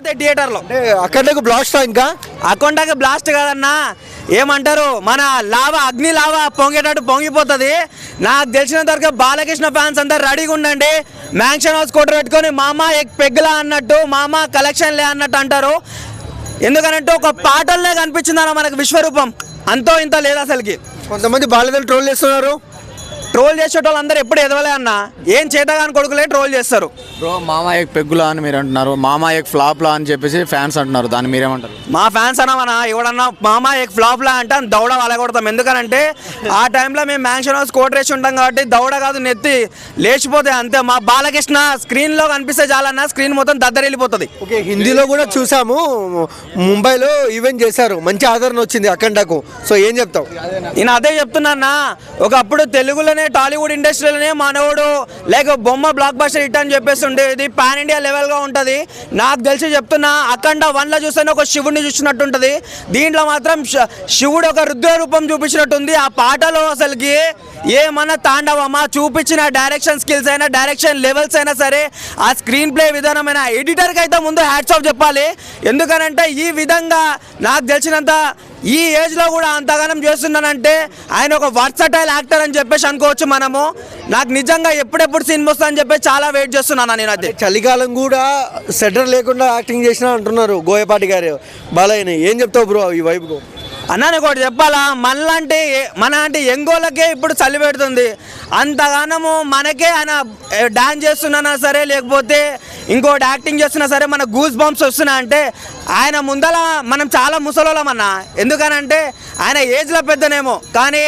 పగిలిపోతాయి థియేటర్లో. అక్కడ బ్లాస్ట్ ఇంకా అకౌంటాకి బ్లాస్ట్ కాదన్నా, ఏమంటారు మన లావా అగ్ని లావా పొంగేటట్టు పొంగిపోతుంది. నాకు తెలిసినంత వరకు బాలకృష్ణ ఫ్యాన్స్ అంతా రెడీగా ఉండండి. మ్యాన్షన్ హౌస్ కోట పెట్టుకొని మామా ఎక్ పెగ్గులా అన్నట్టు, మామా కలెక్షన్లే అన్నట్టు అంటారు. ఎందుకనంటే ఒక పాటలనే కనిపించింది అన్న మనకు విశ్వరూపం, అంతో ఇంత లేదు అసలుకి. కొంతమంది బాలయ్యని ట్రోల్ చేస్తున్నారు. ట్రోల్ చేసేటోళ్ళు అందరూ ఎప్పుడు ఎదవలే అన్న, ఏం చేతగాని కొడుకులే ట్రోల్ చేస్తారు. బ్రో మామా ఎక్ పెగ్గులా అని మీరు అంటున్నారు, మామా ఎక్ ఫ్లాప్లా అని చెప్పేసి ఫ్యాన్స్ అంటున్నారు, దాన్ని మీరేమంటారు? మా ఫ్యాన్స్ అన్నామన్నా ఎవడన్నా మామా ఎక్ ఫ్లాప్లా అంటే దౌడ వలగొడతాం. ఎందుకనంటే ఆ టైంలో మేము మ్యాన్షన్ హౌస్ కోట్ రేసి ఉంటాం కాబట్టి దౌడ కాదు నెత్తి లేచిపోతే అంతే. మా బాలకృష్ణ స్క్రీన్లో కనిపిస్తే చాలన్నా స్క్రీన్ మొత్తం దద్దరిల్లిపోతుంది. ఓకే, హిందీలో కూడా చూసాము, ముంబైలో ఈవెంట్ చేశారు, మంచి ఆదరణ వచ్చింది అఖండకు. సో ఏం చెప్తావు? నేను అదే చెప్తున్నా, ఒకప్పుడు తెలుగులోనే టాలీవుడ్ ఇండస్ట్రీలోనే మనోడు లేక బొమ్మ బ్లాక్ బస్టర్ హిట్ అని చెప్పేస్తుండే, ఇది పాన్ ఇండియా లెవెల్గా ఉంటుంది. నాకు తెలిసి చెప్తున్నా, అఖండ 1లో చూస్తేనే ఒక శివుడిని చూసినట్టు ఉంటుంది, దీంట్లో మాత్రం శివుడు ఒక రుద్ర రూపం చూపించినట్టుంది. ఆ పాటలో అసలుకి ఏమన్నా తాండవమా చూపించిన డైరెక్షన్ స్కిల్స్ అయినా, డైరెక్షన్ లెవెల్స్ అయినా సరే, ఆ స్క్రీన్ ప్లే విధానమైన ఎడిటర్కి అయితే ముందు హ్యాట్స్ ఆఫ్ చెప్పాలి. ఎందుకనంటే ఈ విధంగా నాకు తెలిసినంత ఈ ఏజ్లో కూడా అంతగానం చేస్తున్నానంటే ఆయన ఒక వర్సటైల్ యాక్టర్ అని చెప్పేసి అనుకోవచ్చు మనము. నాకు నిజంగా ఎప్పుడెప్పుడు సినిమా వస్తా అని చెప్పి చాలా వెయిట్ చేస్తున్నాను నేను. అదే చలికాలం కూడా సెటర్ లేకుండా యాక్టింగ్ చేసినా అంటున్నారు బోయపాటి గారు బాలయ్యని. ఏం చెప్తావు బ్రో ఈ వైపుకు? అన్నా నీకు ఒకటి చెప్పాలా, మనలాంటి యంగోళ్ళకే ఇప్పుడు చలి పెడుతుంది. అంతగానము మనకే ఆయన డాన్స్ చేస్తున్నా సరే, లేకపోతే ఇంకోటి యాక్టింగ్ చేస్తున్నా సరే, మన గూస్ బంప్స్ వస్తున్నా అంటే ఆయన ముందల మనం చాలా ముసలోళ్ళమన్నా. ఎందుకనంటే ఆయన ఏజ్లో పెద్దనేమో, కానీ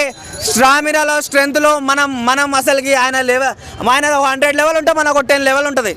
స్టామినాలో స్ట్రెంత్లో మనం అసలుకి ఆయన 100 లెవెల్ ఉంటే మనకు 10 లెవెల్ ఉంటుంది.